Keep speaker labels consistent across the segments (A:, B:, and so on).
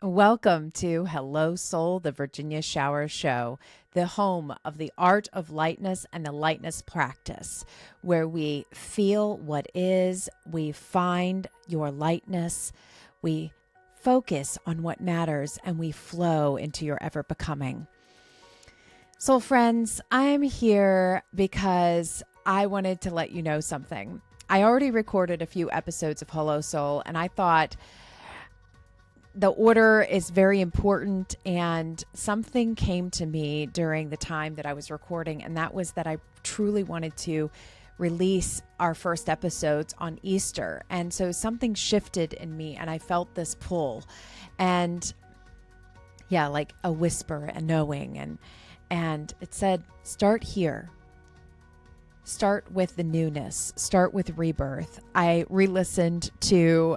A: Welcome to Hello Soul, the Virginia Scheuer Show, the home of the art of lightness and the lightness practice, where we feel what is, we find your lightness, we focus on what matters, and we flow into your ever becoming. Soul friends, I'm here because I wanted to let you know something. I already recorded a few episodes of Hello Soul, and I thought, the order is very important, and something came to me during the time that I was recording, and that was that I truly wanted to release our first episodes on Easter. And so something shifted in me, and I felt this pull, and yeah, like a whisper, a knowing, and it said, start here. Start with the newness. Start with rebirth. I re-listened to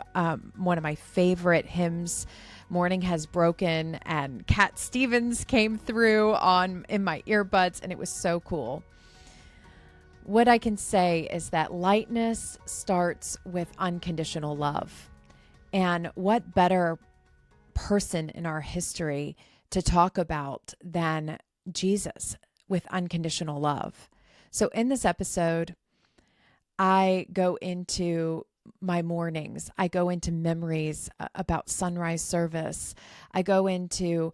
A: one of my favorite hymns, Morning Has Broken, and Cat Stevens came through in my earbuds, and it was so cool. What I can say is that lightness starts with unconditional love. And what better person in our history to talk about than Jesus with unconditional love? So in this episode, I go into my mornings. I go into memories about sunrise service. I go into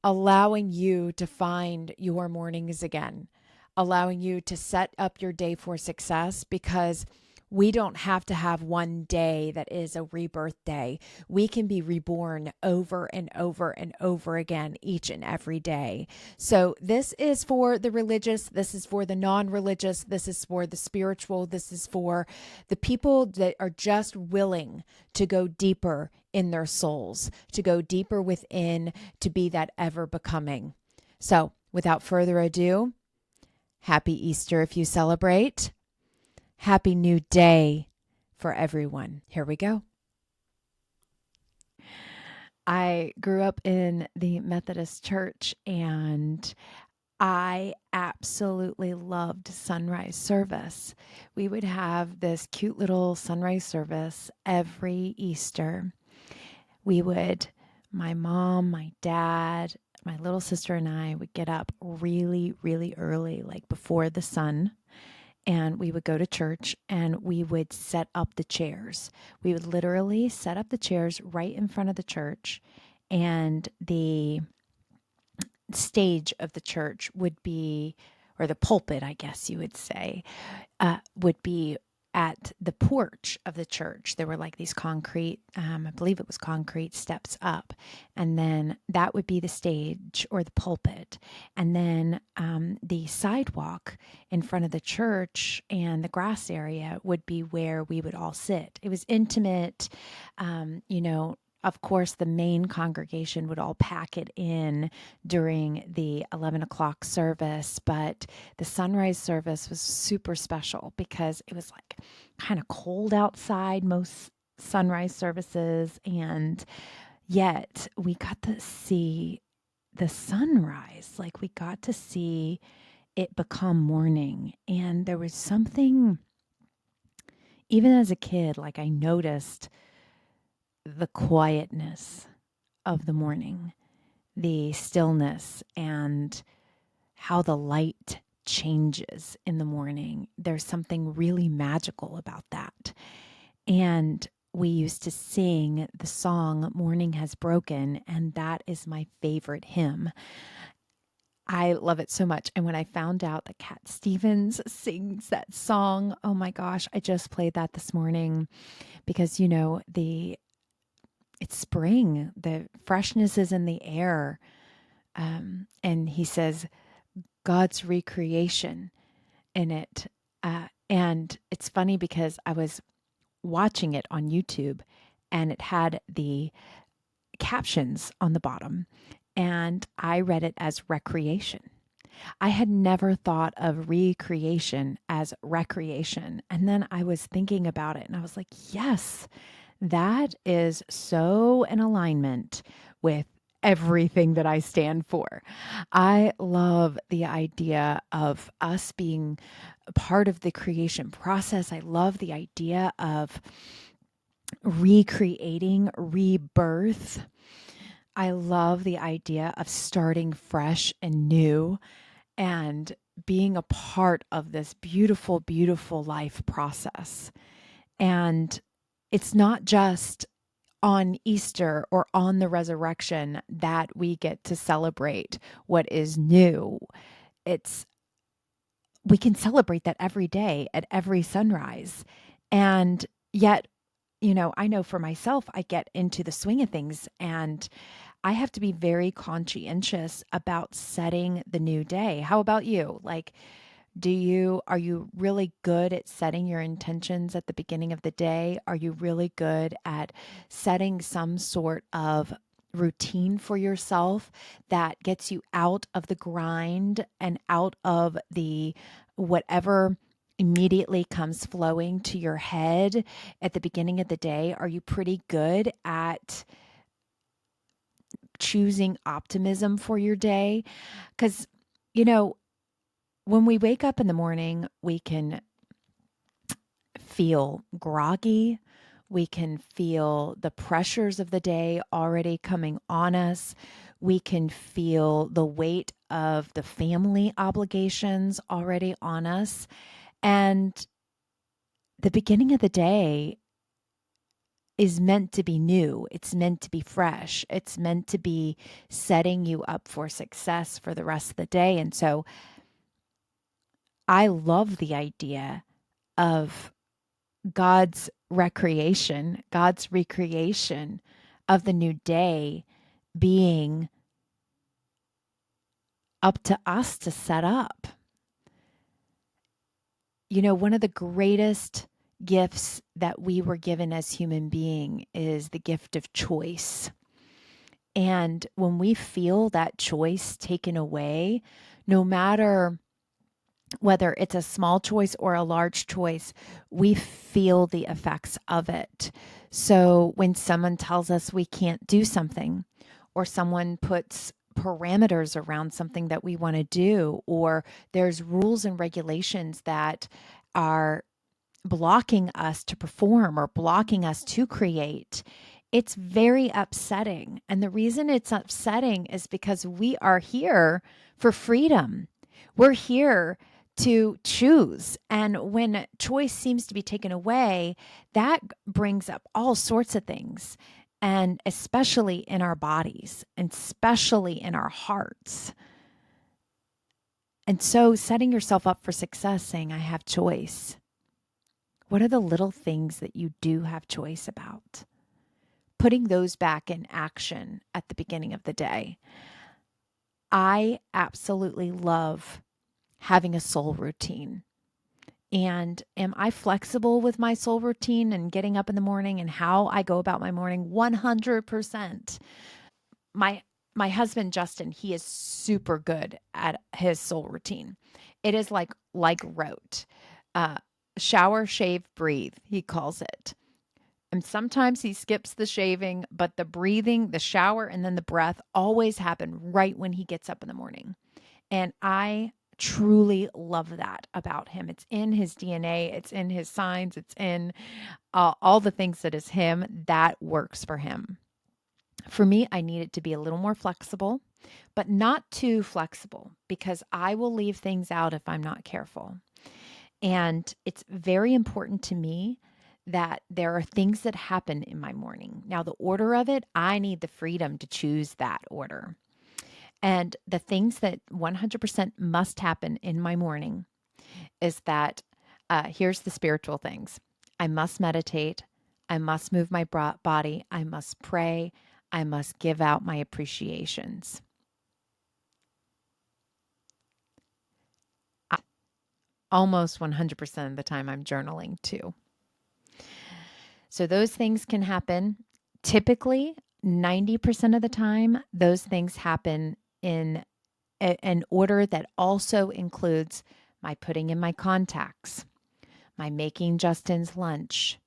A: allowing you to find your mornings again, allowing you to set up your day for success, because we don't have to have one day that is a rebirth day. We can be reborn over and over and over again each and every day. So this is for the religious. This is for the non-religious. This is for the spiritual. This is for the people that are just willing to go deeper in their souls, to go deeper within, to be that ever becoming. So without further ado, happy Easter if you celebrate. Happy New Day for everyone. Here we go. I grew up in the Methodist church, and I absolutely loved sunrise service. We would have this cute little sunrise service every Easter. My mom, my dad, my little sister, and I would get up really, really early, like before the sun. And we would go to church, and we would set up the chairs. We would literally set up the chairs right in front of the church, and the stage of the church would be, or the pulpit, I guess you would say, would be at the porch of the church. There were like these concrete, I believe it was concrete steps up. And then that would be the stage or the pulpit. And then the sidewalk in front of the church and the grass area would be where we would all sit. It was intimate, of course, the main congregation would all pack it in during the 11 o'clock service, but the sunrise service was super special because it was like kind of cold outside most sunrise services, and yet we got to see the sunrise. Like, we got to see it become morning, and there was something, even as a kid, like I noticed the quietness of the morning, the stillness, and how the light changes in the morning. There's something really magical about that. And we used to sing the song Morning Has Broken, and that is my favorite hymn. I love it so much. And when I found out that Cat Stevens sings that song, oh my gosh, I just played that this morning because, it's spring, the freshness is in the air. And he says, God's recreation in it. And it's funny because I was watching it on YouTube, and it had the captions on the bottom, and I read it as recreation. I had never thought of recreation as recreation. And then I was thinking about it, and I was like, yes, that is so in alignment with everything that I stand for. I love the idea of us being a part of the creation process. I love the idea of recreating, rebirth. I love the idea of starting fresh and new and being a part of this beautiful, beautiful life process. And it's not just on Easter or on the resurrection that we get to celebrate what is new. It's We can celebrate that every day at every sunrise. And yet, I know for myself, I get into the swing of things and I have to be very conscientious about setting the new day. How about you? Like, are you really good at setting your intentions at the beginning of the day? Are you really good at setting some sort of routine for yourself that gets you out of the grind and out of the whatever immediately comes flowing to your head at the beginning of the day? Are you pretty good at choosing optimism for your day? Because, you know, when we wake up in the morning, we can feel groggy. We can feel the pressures of the day already coming on us. We can feel the weight of the family obligations already on us. And the beginning of the day is meant to be new. It's meant to be fresh. It's meant to be setting you up for success for the rest of the day. And so I love the idea of God's recreation of the new day being up to us to set up. One of the greatest gifts that we were given as human being is the gift of choice. And when we feel that choice taken away, no matter whether it's a small choice or a large choice, we feel the effects of it. So when someone tells us we can't do something, or someone puts parameters around something that we want to do, or there's rules and regulations that are blocking us to perform or blocking us to create, it's very upsetting. And the reason it's upsetting is because we are here for freedom. We're here to choose. And when choice seems to be taken away, that brings up all sorts of things, and especially in our bodies, and especially in our hearts. And so setting yourself up for success, saying, I have choice. What are the little things that you do have choice about? Putting those back in action at the beginning of the day. I absolutely love having a soul routine. And am I flexible with my soul routine and getting up in the morning and how I go about my morning? 100%. My my husband Justin, he is super good at his soul routine. It is like rote. Uh Shower, shave, breathe, he calls it. And sometimes he skips the shaving, but the breathing, the shower, and then the breath always happen right when he gets up in the morning. And I truly love that about him. It's in his DNA, it's in his signs, it's in all the things that is him that works for him. For me, I need it to be a little more flexible, but not too flexible because I will leave things out if I'm not careful. And it's very important to me that there are things that happen in my morning. Now, the order of it, I need the freedom to choose that order. And the things that 100% must happen in my morning is that here's the spiritual things. I must meditate. I must move my body. I must pray. I must give out my appreciations. Almost 100% of the time, I'm journaling too. So those things can happen. Typically, 90% of the time, those things happen in an order that also includes my putting in my contacts, my making Justin's lunch.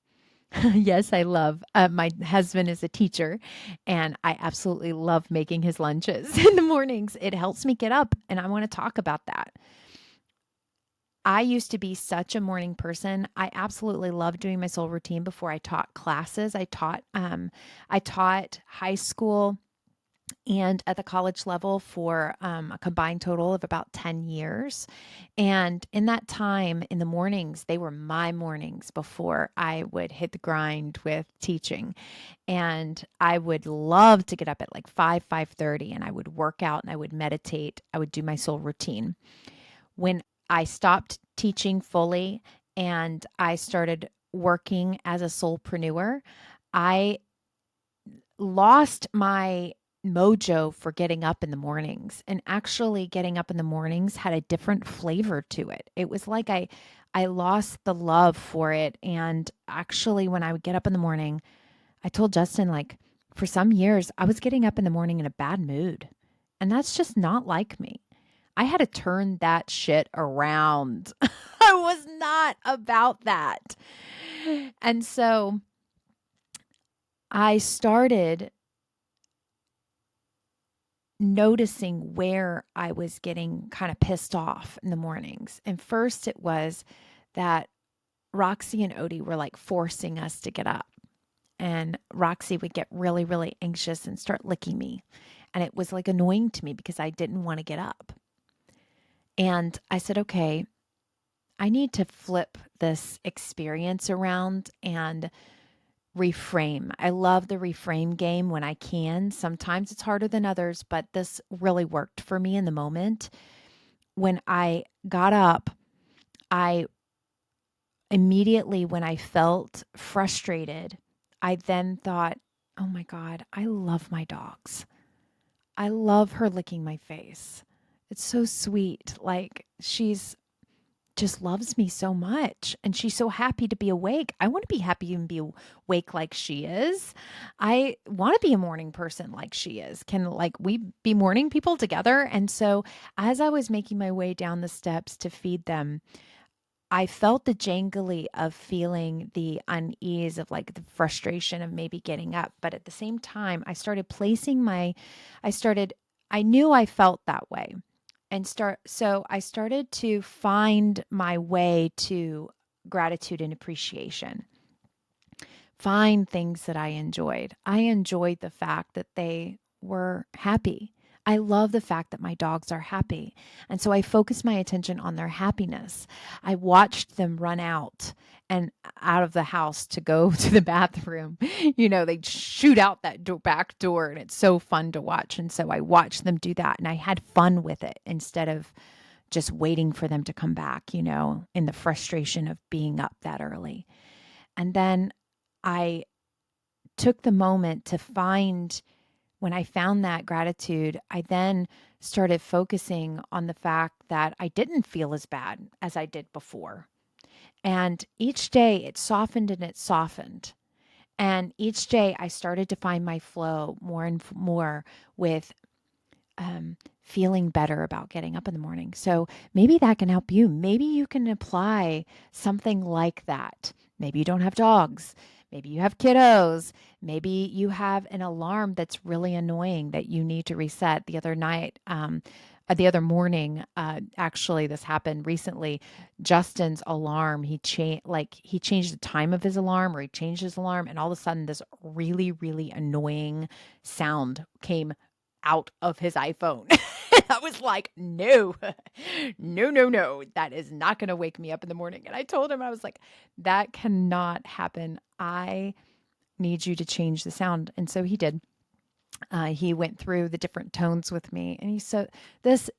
A: Yes, I love, my husband is a teacher and I absolutely love making his lunches in the mornings. It helps me get up and I want to talk about that. I used to be such a morning person. I absolutely loved doing my soul routine before I taught classes. I taught high school and at the college level for a combined total of about 10 years. And in that time, in the mornings, they were my mornings before I would hit the grind with teaching. And I would love to get up at like 5:30, and I would work out and I would meditate. I would do my soul routine. When I stopped teaching fully and I started working as a soulpreneur, I lost my mojo for getting up in the mornings. And actually getting up in the mornings had a different flavor to it. It was like I lost the love for it. And actually when I would get up in the morning, I told Justin, like, for some years I was getting up in the morning in a bad mood. And that's just not like me. I had to turn that shit around. I was not about that. And so I started noticing where I was getting kind of pissed off in the mornings. And first it was that Roxy and Odie were like forcing us to get up. And Roxy would get really, really anxious and start licking me. And it was like annoying to me because I didn't want to get up. And I said, okay, I need to flip this experience around and reframe. I love the reframe game when I can. Sometimes it's harder than others, but this really worked for me in the moment. When I got up, I immediately, when I felt frustrated, I then thought, oh my God, I love my dogs. I love her licking my face. It's so sweet. Like she's just loves me so much and she's so happy to be awake. I want to be happy and be awake like she is. I want to be a morning person like she is. Can like we be morning people together? And so as I was making my way down the steps to feed them, I felt the jangly of feeling the unease of like the frustration of maybe getting up. But at the same time, I knew I felt that way so I started to find my way to gratitude and appreciation. Find things that I enjoyed. I enjoyed the fact that they were happy. I love the fact that my dogs are happy. And so I focused my attention on their happiness. I watched them run out of the house to go to the bathroom. They shoot out that back door and it's so fun to watch. And so I watched them do that and I had fun with it instead of just waiting for them to come back, in the frustration of being up that early. And then I took the moment to when I found that gratitude, I then started focusing on the fact that I didn't feel as bad as I did before. And each day it softened and it softened. And each day I started to find my flow more and more with feeling better about getting up in the morning. So maybe that can help you. Maybe you can apply something like that. Maybe you don't have dogs. Maybe you have kiddos. Maybe you have an alarm that's really annoying that you need to reset. The other morning, actually, this happened recently. Justin's alarm, he changed the time of his alarm, or he changed his alarm, and all of a sudden, this really, really annoying sound came out of his iPhone. I was like, no, no, no, no, that is not going to wake me up in the morning. And I told him, I was like, that cannot happen. I need you to change the sound. And so he did. He went through the different tones with me and he said, this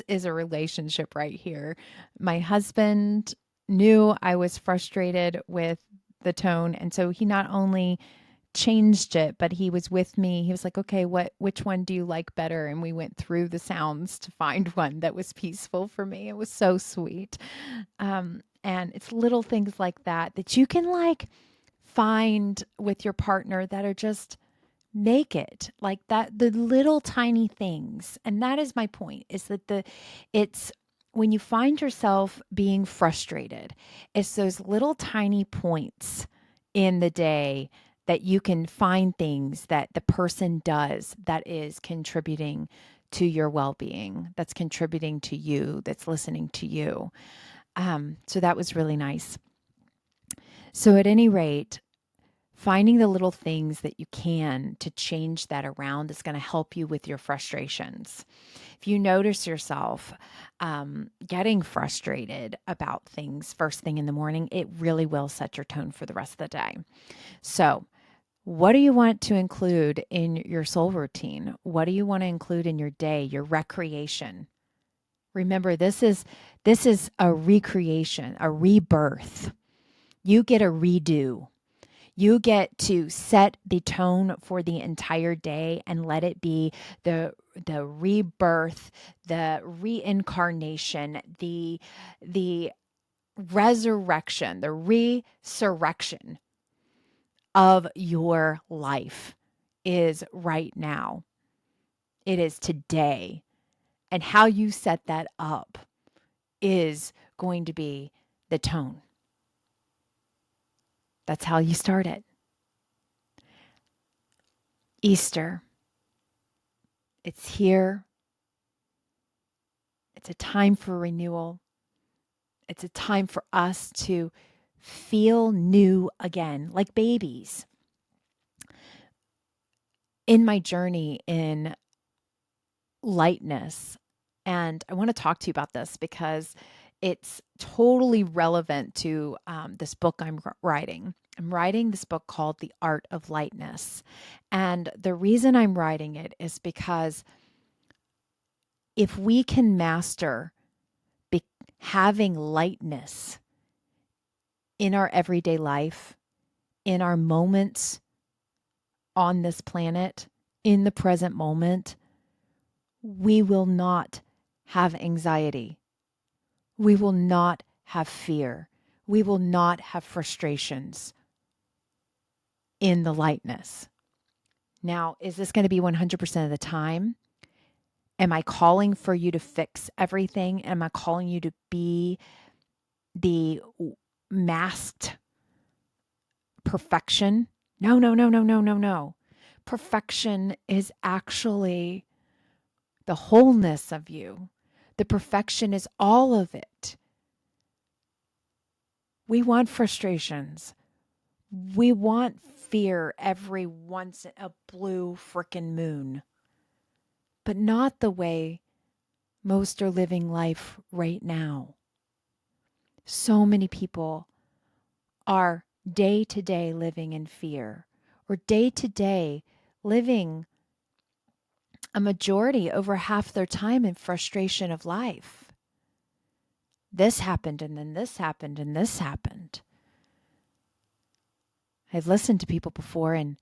A: is a relationship right here. My husband knew I was frustrated with the tone. And so he not only changed it, but he was with me. He was like, okay, which one do you like better? And we went through the sounds to find one that was peaceful for me. It was so sweet. And it's little things like that you can like find with your partner that are just make it like that, the little tiny things. And that is my point, is that it's when you find yourself being frustrated, it's those little tiny points in the day that you can find things that the person does that is contributing to your well-being, that's contributing to you, that's listening to you. So that was really nice. So at any rate, Finding the little things that you can to change that around is going to help you with your frustrations. If you notice yourself getting frustrated about things first thing in the morning, it really will set your tone for the rest of the day. So, what do you want to include in your soul routine? What do you want to include in your day, your recreation? Remember, this is a recreation, a rebirth. You get a redo. You get to set the tone for the entire day and let it be the rebirth, the reincarnation, the resurrection, the resurrection of your life is right now. It is today. And how you set that up is going to be the tone. That's how you start it. Easter. It's here. It's a time for renewal. It's a time for us to feel new again, like babies. In my journey in lightness, and I want to talk to you about this because it's totally relevant to this book I'm writing. I'm writing this book called The Art of Lightness. And the reason I'm writing it is because if we can master having lightness in our everyday life, in our moments on this planet, in the present moment, we will not have anxiety. We will not have fear. We will not have frustrations in the lightness. Now, is this going to be 100% of the time? Am I calling for you to fix everything? Am I calling you to be the masked perfection? No, no, no, no, no, no, no. Perfection is actually the wholeness of you. The perfection is all of it. We want frustrations. We want fear every once in a blue frickin' moon, but not the way most are living life right now. So many people are day to day living in fear, or day to day living a majority over half their time in frustration of life. This happened, and then this happened, and this happened. I've listened to people before, and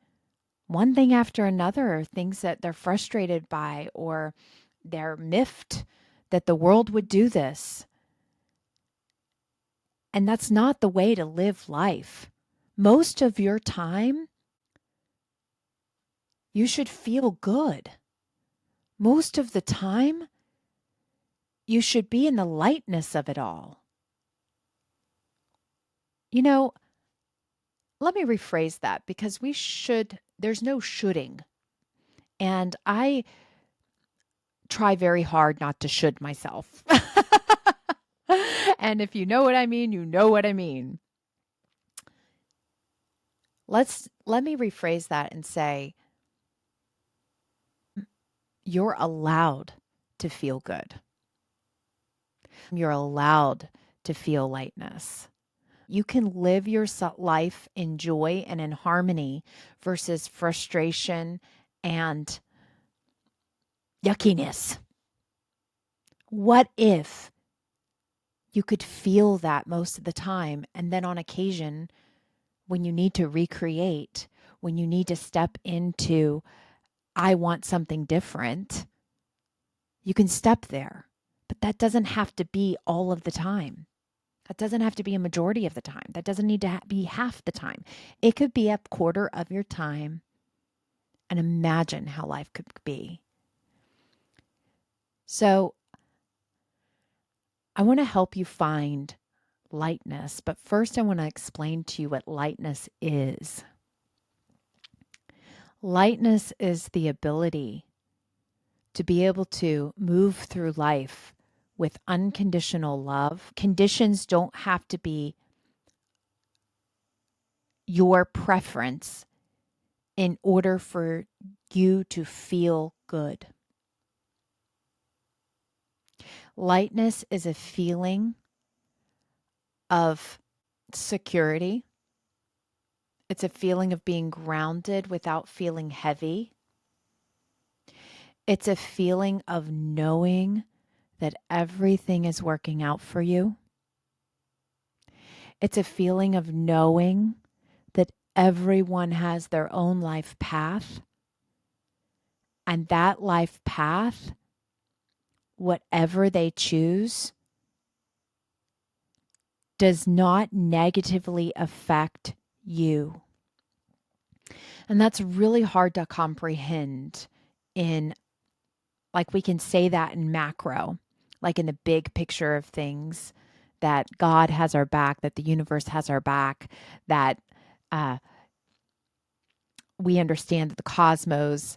A: one thing after another are things that they're frustrated by, or they're miffed that the world would do this. And that's not the way to live life. Most of your time, you should feel good. Most of the time, you should be in the lightness of it all. You know, let me rephrase that, because there's no shoulding. And I try very hard not to should myself. And if you know what I mean, you know what I mean. Let me rephrase that and say, you're allowed to feel good. You're allowed to feel lightness. You can live your life in joy and in harmony versus frustration and yuckiness. What if you could feel that most of the time, and then on occasion, when you need to recreate, when you need to step into, I want something different, you can step there. But that doesn't have to be all of the time. That doesn't have to be a majority of the time. That doesn't need to be half the time. It could be a quarter of your time. And imagine how life could be. So I want to help you find lightness, but first I want to explain to you what lightness is. Lightness is the ability to be able to move through life with unconditional love. Conditions don't have to be your preference in order for you to feel good. Lightness is a feeling of security. It's a feeling of being grounded without feeling heavy. It's a feeling of knowing that everything is working out for you. It's a feeling of knowing that everyone has their own life path. And that life path, whatever they choose, does not negatively affect you. And that's really hard to comprehend in, like, we can say that in macro, like in the big picture of things, that God has our back, that the universe has our back, that we understand that the cosmos,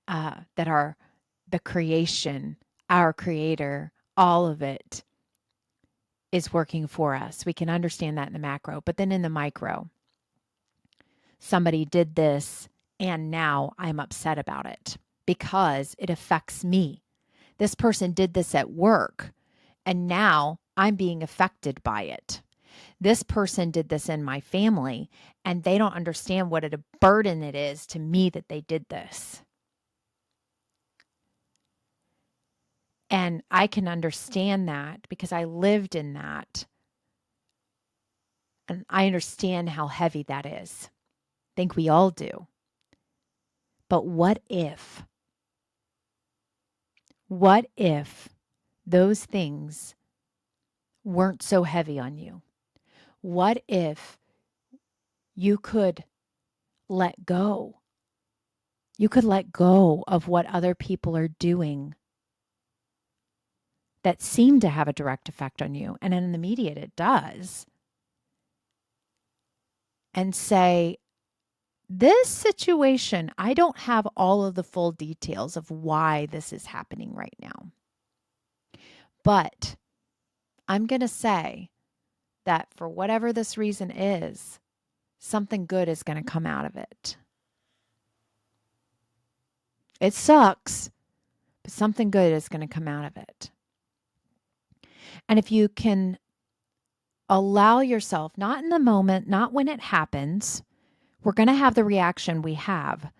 A: that the creation, our creator, all of it is working for us. We can understand that in the macro, but then in the micro, somebody did this and now I'm upset about it because it affects me. This person did this at work and now I'm being affected by it. This person did this in my family and they don't understand what a burden it is to me that they did this. And I can understand that because I lived in that. And I understand how heavy that is. I think we all do. But what if those things weren't so heavy on you? What if you could let go? You could let go of what other people are doing that seem to have a direct effect on you. And in the immediate, it does. And say, this situation, I don't have all of the full details of why this is happening right now. But I'm going to say that for whatever this reason is, something good is going to come out of it. It sucks, but something good is going to come out of it. And if you can allow yourself, not in the moment, not when it happens, we're going to have the reaction we have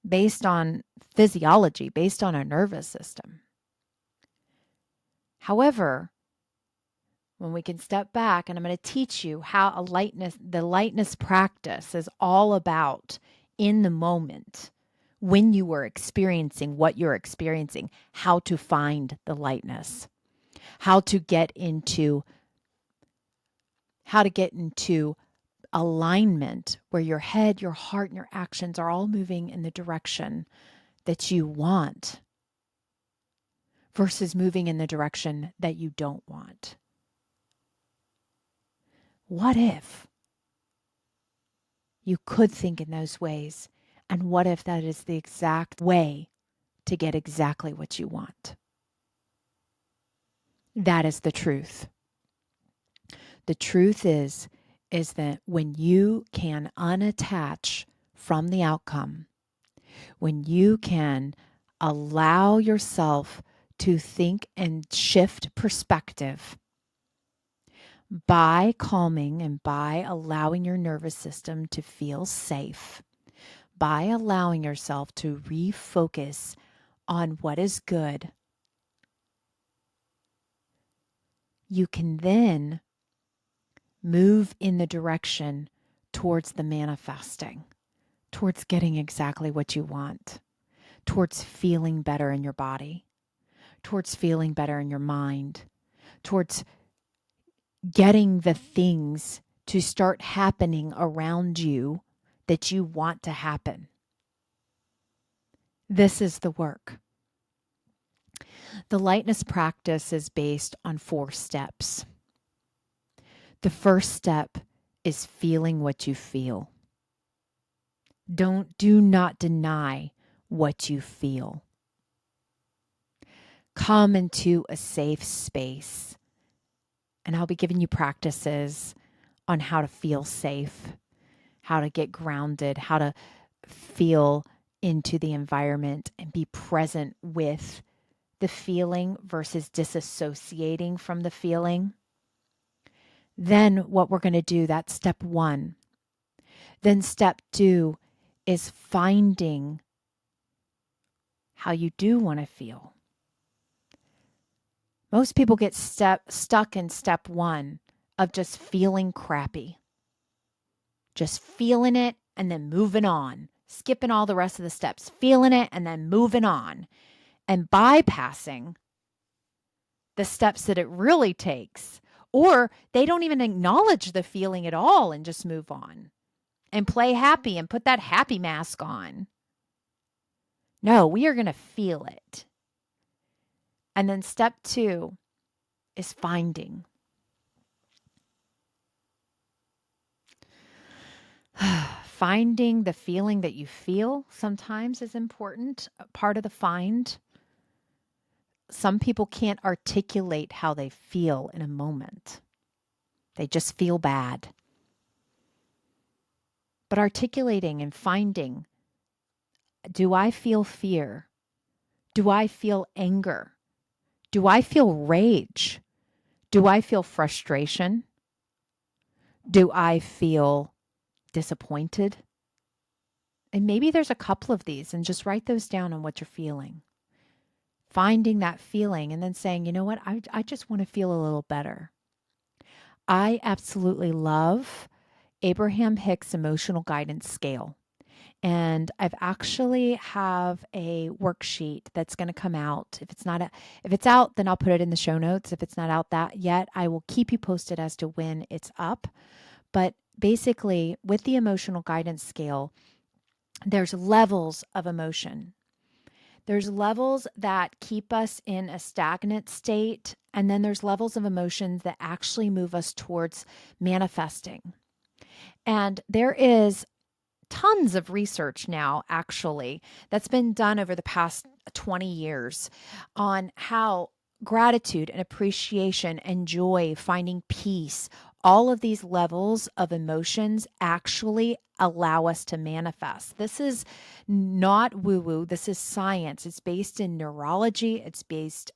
A: based on physiology, based on our nervous system. However, when we can step back, and I'm going to teach you how the lightness practice is all about in the moment, when you are experiencing what you're experiencing, how to find the lightness, how to get into alignment where your head, your heart, and your actions are all moving in the direction that you want versus moving in the direction that you don't want. What if you could think in those ways? And what if that is the exact way to get exactly what you want? That is the truth. The truth is that when you can unattach from the outcome, when you can allow yourself to think and shift perspective by calming and by allowing your nervous system to feel safe, by allowing yourself to refocus on what is good, you can then move in the direction towards the manifesting, towards getting exactly what you want, towards feeling better in your body, towards feeling better in your mind, towards getting the things to start happening around you that you want to happen. This is the work. The lightness practice is based on 4 steps. The first step is feeling what you feel. Do not deny what you feel. Come into a safe space. And I'll be giving you practices on how to feel safe, how to get grounded, how to feel into the environment and be present with the feeling versus disassociating from the feeling. Then what we're going to do, that's step 1. Then step 2 is finding how you do want to feel. Most people get stuck in step 1 of just feeling crappy. Just feeling it and then moving on. Skipping all the rest of the steps. Feeling it and then moving on. And bypassing the steps that it really takes. Or they don't even acknowledge the feeling at all and just move on. And play happy and put that happy mask on. No, we are going to feel it. And then step 2 is finding. Finding the feeling that you feel sometimes is important, part of the find. Some people can't articulate how they feel in a moment. They just feel bad. But articulating and finding, do I feel fear? Do I feel anger? Do I feel rage? Do I feel frustration? Do I feel disappointed? And maybe there's a couple of these, and just write those down on what you're feeling. Finding that feeling and then saying, you know what, I just want to feel a little better. I absolutely love Abraham Hicks' emotional guidance scale. And I've actually have a worksheet that's going to come out. If it's out, then I'll put it in the show notes. If it's not out that yet, I will keep you posted as to when it's up. But basically, with the emotional guidance scale, there's levels of emotion. There's levels that keep us in a stagnant state, and then there's levels of emotions that actually move us towards manifesting. And there is tons of research now, actually, that's been done over the past 20 years on how gratitude and appreciation and joy, finding peace, all of these levels of emotions actually allow us to manifest. This is not woo-woo. This is science. It's based in neurology. It's based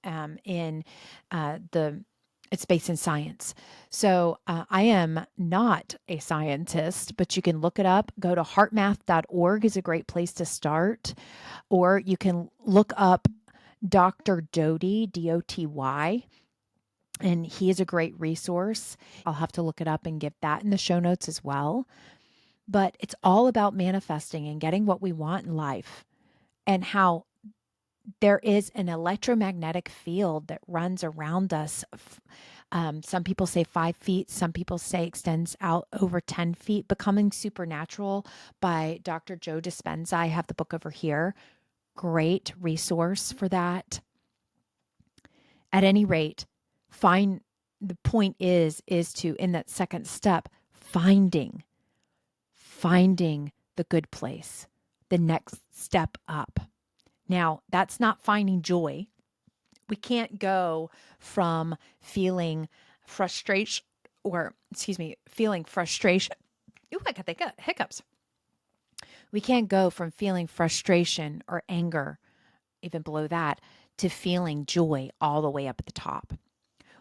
A: it's based in science. So I am not a scientist, but you can look it up. Go to heartmath.org is a great place to start. Or you can look up Dr. Doty, D-O-T-Y, and he is a great resource. I'll have to look it up and give that in the show notes as well. But it's all about manifesting and getting what we want in life, and how there is an electromagnetic field that runs around us. Some people say 5 feet. Some people say extends out over 10 feet. Becoming Supernatural by Dr. Joe Dispenza. I have the book over here. Great resource for that. At any rate, the point is to, in that second step, finding the good place, the next step up. Now, that's not finding joy. We can't go from feeling frustration. Ooh, I got the hiccups. We can't go from feeling frustration or anger, even below that, to feeling joy all the way up at the top.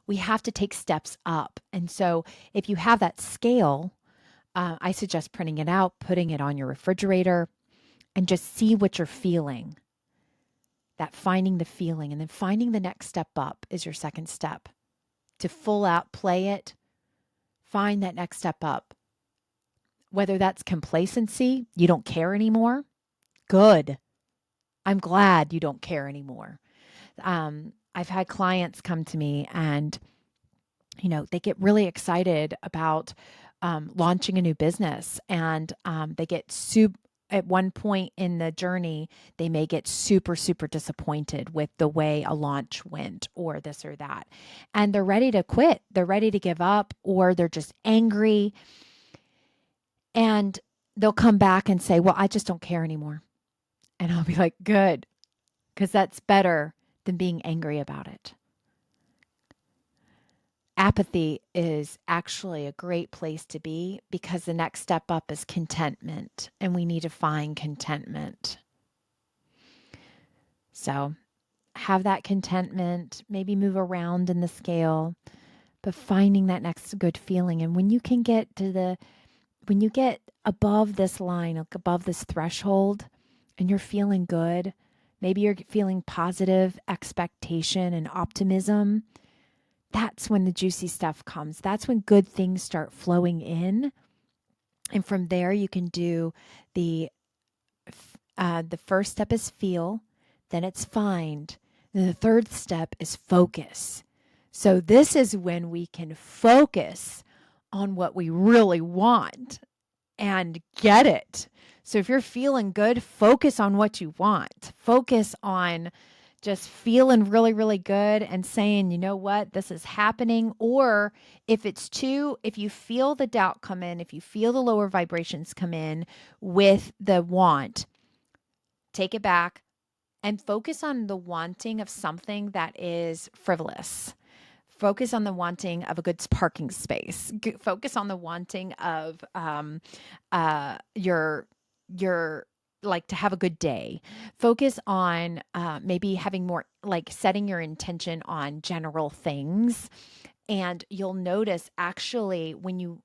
A: We have to take steps up. And so if you have that scale, I suggest printing it out, putting it on your refrigerator, and just see what you're feeling. That finding the feeling, and then finding the next step up is your second step. To full out play it, find that next step up. Whether that's complacency, you don't care anymore. Good. I'm glad you don't care anymore. I've had clients come to me and, they get really excited about launching a new business, and they get at one point in the journey, they may get super, super disappointed with the way a launch went or this or that. And they're ready to quit. They're ready to give up, or they're just angry. And they'll come back and say, well, I just don't care anymore. And I'll be like, good, because that's better than being angry about it. apathy is actually a great place to be, because the next step up is contentment, and we need to find contentment. So have that contentment, maybe move around in the scale, but finding that next good feeling. And when you get above this line, like above this threshold, and you're feeling good, maybe you're feeling positive expectation and optimism, that's when the juicy stuff comes. That's when good things start flowing in. And from there, you can do the first step is feel, then it's find. Then the third step is focus. So this is when we can focus on what we really want and get it. So if you're feeling good, focus on what you want. Focus on just feeling really, really good and saying, you know what, this is happening. Or if you feel the doubt come in, if you feel the lower vibrations come in with the want, take it back and focus on the wanting of something that is frivolous. Focus on the wanting of a good parking space. Focus on the wanting of your like to have a good day. Focus on maybe having more, like setting your intention on general things. And you'll notice actually when you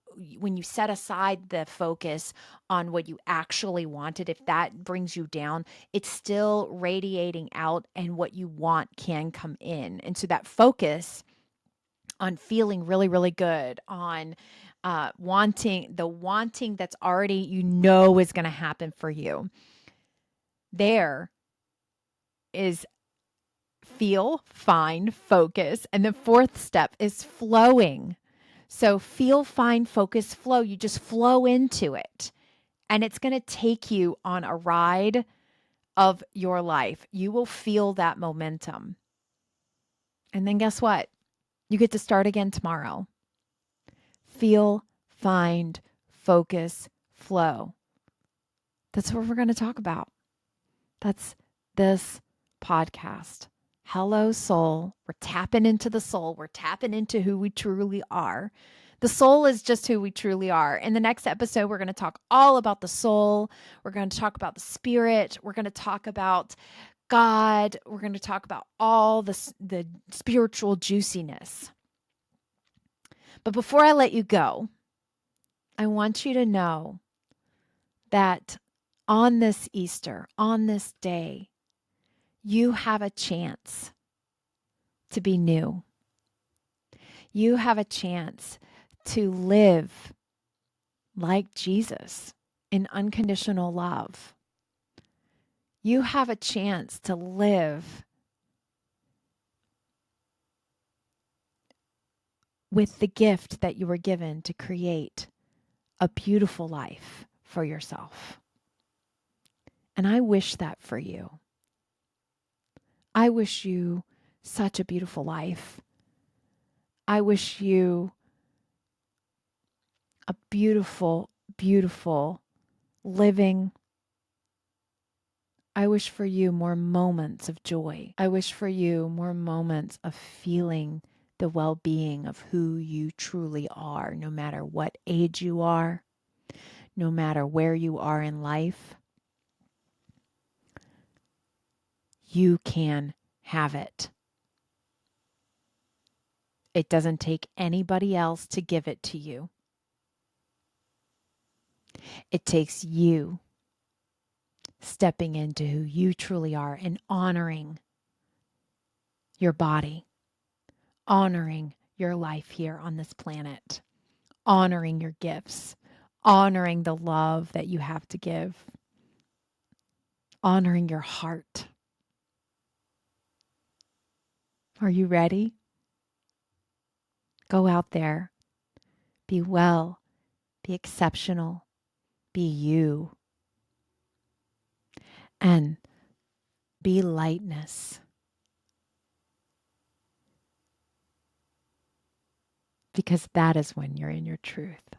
A: set aside the focus on what you actually wanted, if that brings you down, it's still radiating out, and what you want can come in. And so that focus on feeling really, really good, on wanting that's already, is going to happen for you. There is feel, find, focus. And the fourth step is flowing. So feel, find, focus, flow. You just flow into it. And it's going to take you on a ride of your life. You will feel that momentum. And then guess what? You get to start again tomorrow. Feel, find, focus, flow. That's what we're going to talk about. That's this podcast. Hello, soul. We're tapping into the soul. We're tapping into who we truly are. The soul is just who we truly are. In the next episode, we're going to talk all about the soul. We're going to talk about the spirit. We're going to talk about God. We're going to talk about all the spiritual juiciness. But before I let you go, I want you to know that on this Easter, on this day, you have a chance to be new. You have a chance to live like Jesus in unconditional love. You have a chance to live with the gift that you were given to create a beautiful life for yourself. And I wish that for you. I wish you such a beautiful life. I wish you a beautiful, beautiful living. I wish for you more moments of joy. I wish for you more moments of feeling the well-being of who you truly are, no matter what age you are, no matter where you are in life. You can have it. It doesn't take anybody else to give it to you. It takes you stepping into who you truly are and honoring your body, honoring your life here on this planet, honoring your gifts, honoring the love that you have to give, honoring your heart. Are you ready? Go out there. Be well. Be exceptional. Be you. And be lightness. Because that is when you're in your truth.